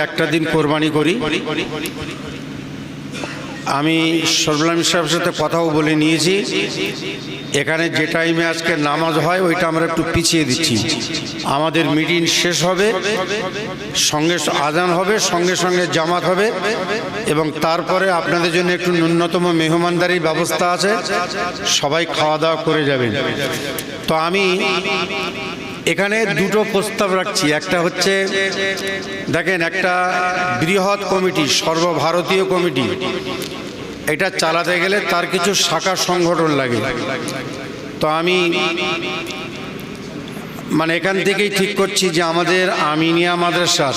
একটা দিন কোরবানি করি। আমি সরবুল আলম সাহেবের সাথে কথাও বলে নিয়েছি, এখানে যে টাইমে আজকে নামাজ হয় ওইটা আমরা একটু পিছিয়ে দিচ্ছি। আমাদের মিটিং শেষ হবে, সঙ্গে আজান হবে, সঙ্গে সঙ্গে জামাত হবে এবং তারপরে আপনাদের জন্য একটু ন্যূনতম মেহমানদারির ব্যবস্থা আছে, সবাই খাওয়া দাওয়া করে যাবেন। তো আমি এখানে দুটো প্রস্তাব রাখছি। একটা হচ্ছে, দেখেন, একটা বৃহৎ কমিটি, সর্বভারতীয় কমিটি, এটা চালাতে গেলে তার কিছু শাখা সংগঠন লাগে। তো আমি এখান থেকেই ঠিক করছি যে আমাদের আমিনিয়া মাদ্রাসার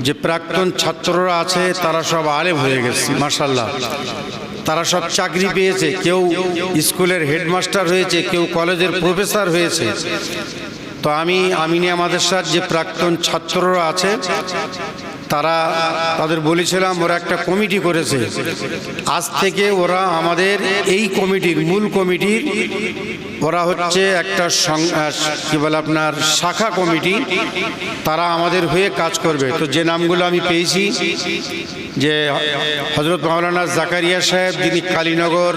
যে প্রাক্তন ছাত্ররা আছে তারা সব আলেম হয়ে গেছে, মাশাআল্লাহ। তারা সব চাকরি পেয়েছে, কেউ স্কুলের হেডমাস্টার হয়েছে, কেউ কলেজের প্রফেসর হয়েছে। তো আমি আমিনিয়া মাদ্রাসার যে প্রাক্তন ছাত্ররা আছে তাদের বলেছিলাম, ওরা একটা কমিটি করেছে। আজ থেকে ওরা আমাদের এই কমিটির, মূল কমিটির, ওরা হচ্ছে একটা কি বলে আপনার শাখা কমিটি, তারা আমাদের হয়ে কাজ করবে। তো যে নামগুলো আমি পেয়েছি, যে হযরত মাওলানা জাকারিয়া সাহেব, যিনি কালীনগর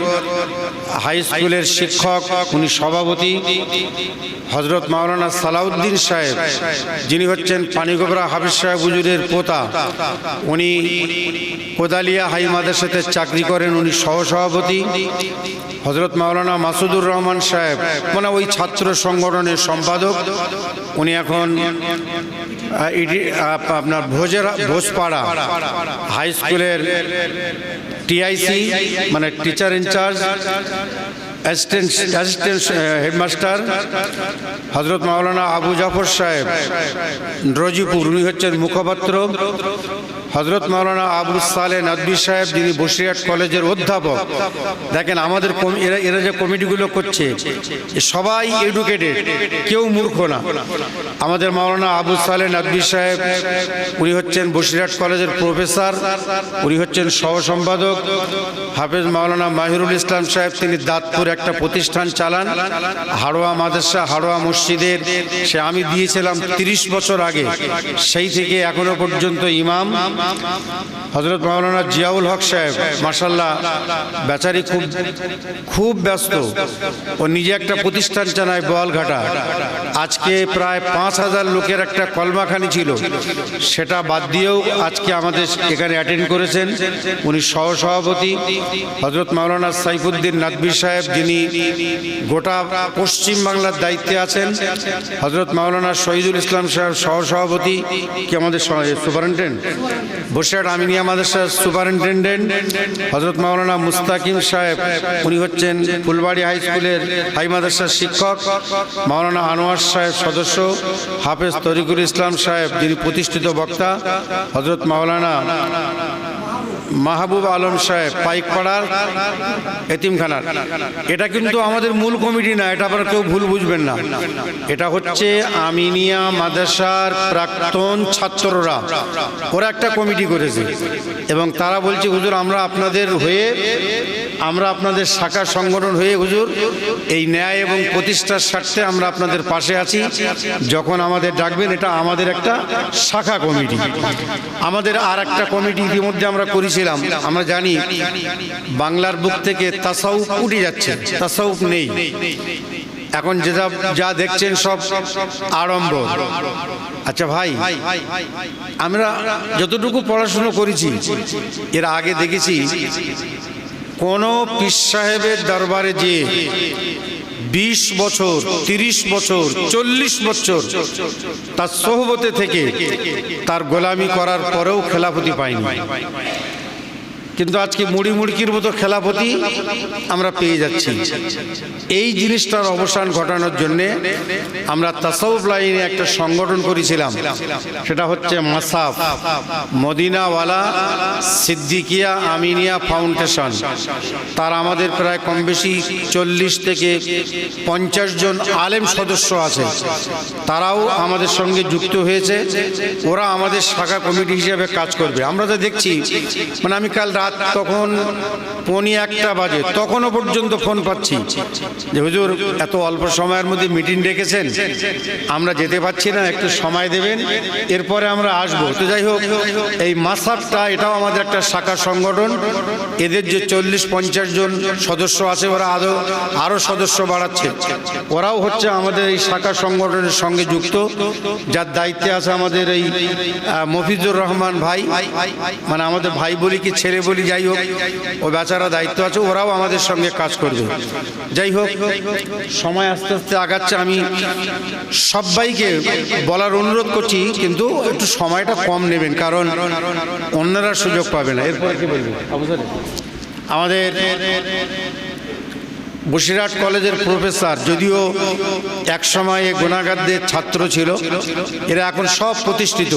হাই স্কুলের শিক্ষক, উনি সভাপতি। হযরত মাওলানা সালাউদ্দিন সাহেব, যিনি হচ্ছেন পানিগোবরা হাফিজ সাহেব হুজুরের পোতা, উনি কোদালিয়া হাই মাদ্রাসাতে চাকরি করেন, উনি সহসভাপতি। হযরত মাওলানা মাসুদুর রহমান সাহেব, ওই ছাত্র সংগঠনের সম্পাদক, উনি এখন আপনার ভোজপাড়া হাই স্কুলের TIC, teacher in-charge, assistant headmaster. হযরত মাওলানা আবু জাফর সাহেব রজিপুর, উনি হচ্ছেন মুখপাত্র। হযরত মাওলানা আবুল সালেহ নদভী সাহেব, যিনি বসিরহাট কলেজের অধ্যাপক। দেখেন আমাদের এরা যে কমিটিগুলো করছে সবাই এডুকেটেড, কেউ মূর্খ না। আমাদের মাওলানা আবুল সালেহ নদভী সাহেব, উনি হচ্ছেন বসিরহাট কলেজের প্রফেসর, উনি হচ্ছেন সহ সম্পাদক। হাফেজ মাওলানা মাহিরুল ইসলাম সাহেব, তিনি দাঁতপুর একটা প্রতিষ্ঠান চালান, হাড়োয়া মাদ্রাসা, হাড়োয়া মসজিদের, সে আমি দিয়েছিলাম 30 বছর আগে, সেই থেকে এখনো পর্যন্ত ইমাম। হযরত মাওলানা জিয়াউল হক সাহেব, মাশাআল্লাহ, বেচারি খুব ব্যস্ত, ও নিজে একটা প্রতিষ্ঠান চালায় বোয়ালঘাটা। আজকে প্রায় 5000 লোকের একটা কলমাখানি ছিল, সেটা বাদ দিয়েও আজকে আমাদের এখানে অ্যাটেন্ড করেছেন, উনি সহসভাপতি। হযরত মাওলানা সাইফুদ্দিন নদভী সাহেব, যিনি গোটা পশ্চিম বাংলার দায়িত্বে আছেন। হযরত মাওলানা শহীদুল ইসলাম সাহেব, সহসভাপতি, কি আমাদের সুপারিনটেন্ডেন্ট, বসিরহাট আমিনিয়া মাদ্রাসার সুপারিনটেন্ডেন্ট। হযরত মাওলানা মুস্তাকিম সাহেব, উনি হচ্ছেন ফুলবাড়ি হাই স্কুলের হাই মাদ্রাসার শিক্ষক। মাওলানা আনোয়ার সাহেব সদস্য। হাফেজ তরিকুল ইসলাম সাহেব, যিনি প্রতিষ্ঠিত বক্তা। হযরত মাওলানা মাহবুব আলম সাহেব, পাইকপাড়ার এতিমখানার। এটা কিন্তু আমাদের মূল কমিটি না, এটা আপনারা কেউ ভুল বুঝবেন না। এটা হচ্ছে আমিনিয়া মাদ্রাসার প্রাক্তন ছাত্ররা, ওরা একটা কমিটি করেছে এবং তারা বলছে, হুজুর আমরা আপনাদের হয়ে, আমরা আপনাদের শাখা সংগঠন হয়ে হুজুর এই ন্যায় এবং প্রতিষ্ঠার স্বার্থে আমরা আপনাদের পাশে আছি, যখন আমাদের ডাকবেন। এটা আমাদের একটা শাখা কমিটি। আমাদের আর একটা কমিটি ইতিমধ্যে আমরা করেছিলাম। আমরা জানি বাংলার বুক থেকে তাসাউফ উঠে যাচ্ছে, তাসাউফ নেই এখন, যা দেখছেন সব আড়ম্ব। আচ্ছা ভাই, আমরা যতটুকু পড়াশুনো করেছি, এর আগে দেখেছি কোন পীর সাহেবের দরবারে যে 20 বছর, 30 বছর, 40 বছর তার সোহবতে থেকে তার গোলামি করার পরেও খেলাফতি পায়নি, কিন্তু আজকে মুড়ি মুড়কির মতো খেলাফতি আমরা পেয়ে যাচ্ছি। এই জিনিসটার অবসান ঘটানোর জন্য আমরা তাসাউফ লাইনে একটা সংগঠন করেছিলাম, সেটা হচ্ছে মাসাফ, মদিনাওয়ালা সিদ্দিকিয়া আমিনিয়া ফাউন্ডেশন। তার আমাদের প্রায় কম বেশি 40 থেকে 50 জন আলেম সদস্য আছে, তারাও আমাদের সঙ্গে যুক্ত হয়েছে। ওরা আমাদের শাখা কমিটি হিসেবে কাজ করবে। আমরা তো দেখছি, আমি কাল রাত তখন 1:45 বাজে, তখনও পর্যন্ত ফোন পাচ্ছি যে হুজুর এত অল্প সময়ের মধ্যে মিটিং ডেকেছেন, আমরা যেতে পারছি না, একটু সময় দেবেন, এরপরে আমরা আসবো। তো যাই হোক, এই মাসাবটা এটাও আমাদের একটা শাখা সংগঠন। এদের যে 40-50 জন সদস্য আছে, ওরা আরও সদস্য বাড়াচ্ছে। ওরাও হচ্ছে আমাদের এই শাখা সংগঠনের সঙ্গে যুক্ত। যার দায়িত্বে আছে আমাদের এই মফিজুর রহমান ভাই, মানে আমাদের ভাই বলি কি ছেলে বলি, যাই হোক, ও বেচারা দায়িত্ব আছে, ওরাও আমাদের সঙ্গে কাজ করবে। যাই হোক, সময় আস্তে আস্তে আগাচ্ছে। আমি সবাইকে বলার অনুরোধ করছি, কিন্তু একটু সময়টা কম নেবেন, কারণ অন্যরা সুযোগ পাবে না। এরপরে কি বলবেন? আমাদের বসিরহাট কলেজের প্রফেসর, যদিও এক সময়ে গুণাগারদের ছাত্র ছিল, এরা এখন সব প্রতিষ্ঠিত।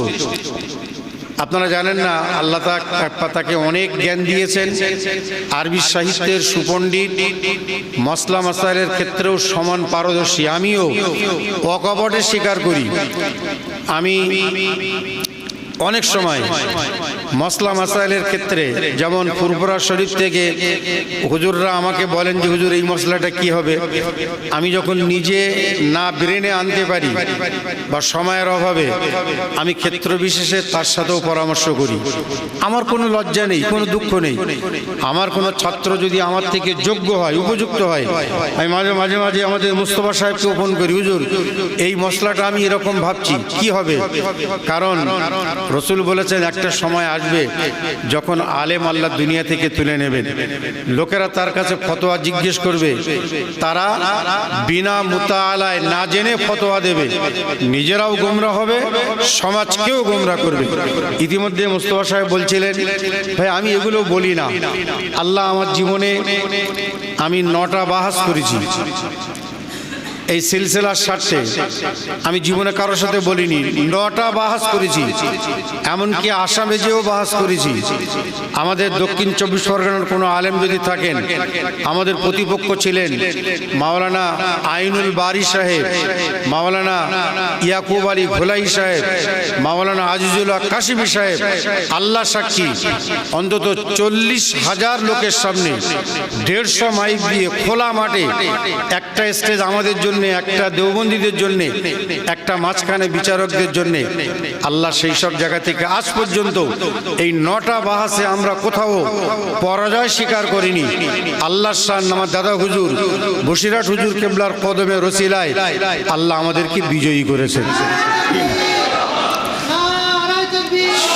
আপনারা জানেন না, আল্লাহ তাকে অনেক জ্ঞান দিয়েছেন। আরবি সাহিত্যের সুপণ্ডিত, মসলা মাসাইলের ক্ষেত্রেও সমান পারদর্শী। আমিও অকপটে স্বীকার করি, আমি অনেক সময় মসলা মাসাইলের ক্ষেত্রে, যেমন ফুরফুরা শরীফ থেকে হুজুররা আমাকে বলেন যে হুজুর এই মশলাটা কি হবে, আমি যখন নিজে না ব্রেনে আনতে পারি বা সময়ের অভাবে, আমি ক্ষেত্র বিশেষে তার সাথেও পরামর্শ করি। আমার কোনো লজ্জা নেই, কোনো দুঃখ নেই। আমার কোনো ছাত্র যদি আমার থেকে যোগ্য হয়, উপযুক্ত হয়, আমি মাঝে মাঝে আমাদের মুস্তফা সাহেবকেও ফোন করি, হুজুর এই মশলাটা আমি এরকম ভাবছি, কি হবে? কারণ রসুল বলেছেন একটা সময় আসবে যখন আলেম আল্লাহ দুনিয়া থেকে তুলে নেবেন, লোকেরা তার কাছে ফতোয়া জিজ্ঞেস করবে, তারা বিনা মুতাআলায় না জেনে ফতোয়া দেবে, নিজেরাও গোমরা হবে, সমাজকেও গোমরা করবে। ইতিমধ্যে মুস্তফা সাহেব বলছিলেন, ভাই আমি এগুলো বলি না, আল্লাহ আমার জীবনে আমি 9টা বাহাস করেছি এই সিলসিলার স্বার্থে। আমি জীবনে কারোর সাথে বলিনি, 9টা বাহাস করেছি, এমনকি আসামে যেও বাহাস করেছি। আমাদের দক্ষিণ 24 পরগনার কোনো আলেম যদি থাকেন, আমাদের প্রতিপক্ষ ছিলেন মাওলানা আইনুল বারি সাহেব, মাওলানা ইয়াকুব আলী ঘোলাই সাহেব, মাওলানা আজিজুল্লাহ কাশিমি সাহেব। আল্লাহ সাক্ষী, অন্তত 40,000 লোকের সামনে 150 মাইক দিয়ে খোলা মাঠে একটা স্টেজ আমাদের জন্য, একটা দেওবন্দীদের জন্য, একটা মাঝখানে বিচারকদের জন্য। আল্লাহ সেই সব জায়গা থেকে আজ পর্যন্ত এই 9টা বাহাসে আমরা কোথাও পরাজয় স্বীকার করিনি। আল্লাহর শান, আমার দাদা হুজুর বসিরহাট হুজুর কেবলার কদমে রসিলায় আল্লাহ আমাদেরকে বিজয়ী করেছেন।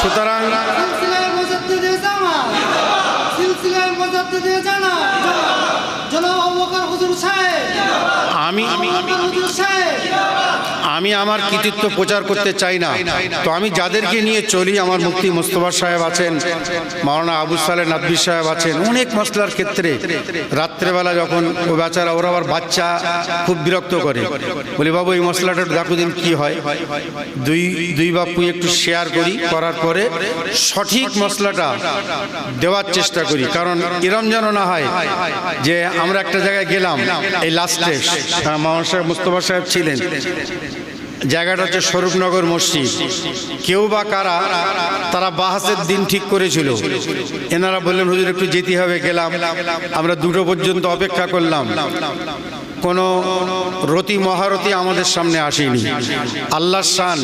সুতরাং আমি আমার কৃতিত্ব প্রচার করতে চাই না। তো আমি যাদেরকে নিয়ে চলি, আমার মুফতি মোস্তফা সাহেব আছেন, মাওলানা আবু সালেহ নাদভী সাহেব আছেন, অনেক মসলার ক্ষেত্রে রাত্রেবেলা যখন ও বেচারা, ওরা আবার বাচ্চা খুব বিরক্ত করে, বলি বাবু এই মশলাটা দেখো দিন কি হয়, দুই বাপু একটু শেয়ার করি, করার পরে সঠিক মশলাটা দেওয়ার চেষ্টা করি। কারণ এরম যেন না হয় যে আমরা একটা জায়গায় গেলাম, এই লাস্টে মাওলানা সাহেব মোস্তফা সাহেব ছিলেন, জায়গাটা হচ্ছে স্বরূপনগর মসজিদ। কেউ বা কারা তারা বাহাসের দিন ঠিক করেছিল, এনারা বললেন হুজুর একটু যেতে হবে, গেলাম, আমরা 2টো পর্যন্ত অপেক্ষা করলাম, কোনো রতি মহারতি আমাদের সামনে আসেনি। আল্লাহর শান,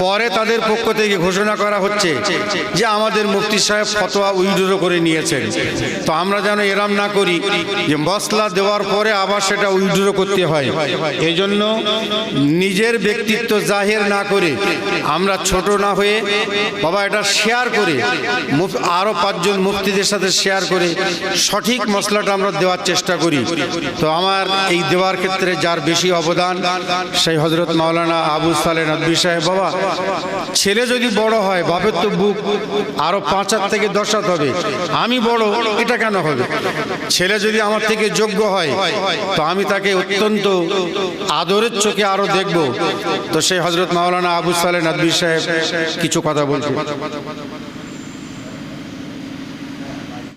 পরে তাদের পক্ষ থেকে ঘোষণা করা হচ্ছে যে আমাদের মুফতি সাহেব ফতোয়া উইথড্র করে নিয়েছেন। তো আমরা যেন এরাম না করি যে মসলা দেওয়ার পরে আবার সেটা উইথড্র করতে হয়। এই জন্য নিজের ব্যক্তিত্ব জাহির না করে, আমরা ছোট না হয়ে বাবা এটা শেয়ার করে, আরও 5 জন মুফতিদের সাথে শেয়ার করে সঠিক মসলাটা আমরা দেওয়ার চেষ্টা করি। তো আমার এই দেওয়ার ক্ষেত্রে যার বেশি অবদান সেই হযরত মাওলানা আবু সালেহ নাদভী সাহেব। বাবা ছেলে যদি বড় হয়, বাপের তো বুক আরো 5 হাত থেকে 10 হাত হবে, আমি বড়, এটা কেন হবে? ছেলে যদি আমার থেকে যোগ্য হয় তো আমি তাকে অত্যন্ত আদরের চোখে আরো দেখব। তো সেই হযরত মাওলানা আবু সালেহ নাদভী সাহেব কিছু কথা বলছেন।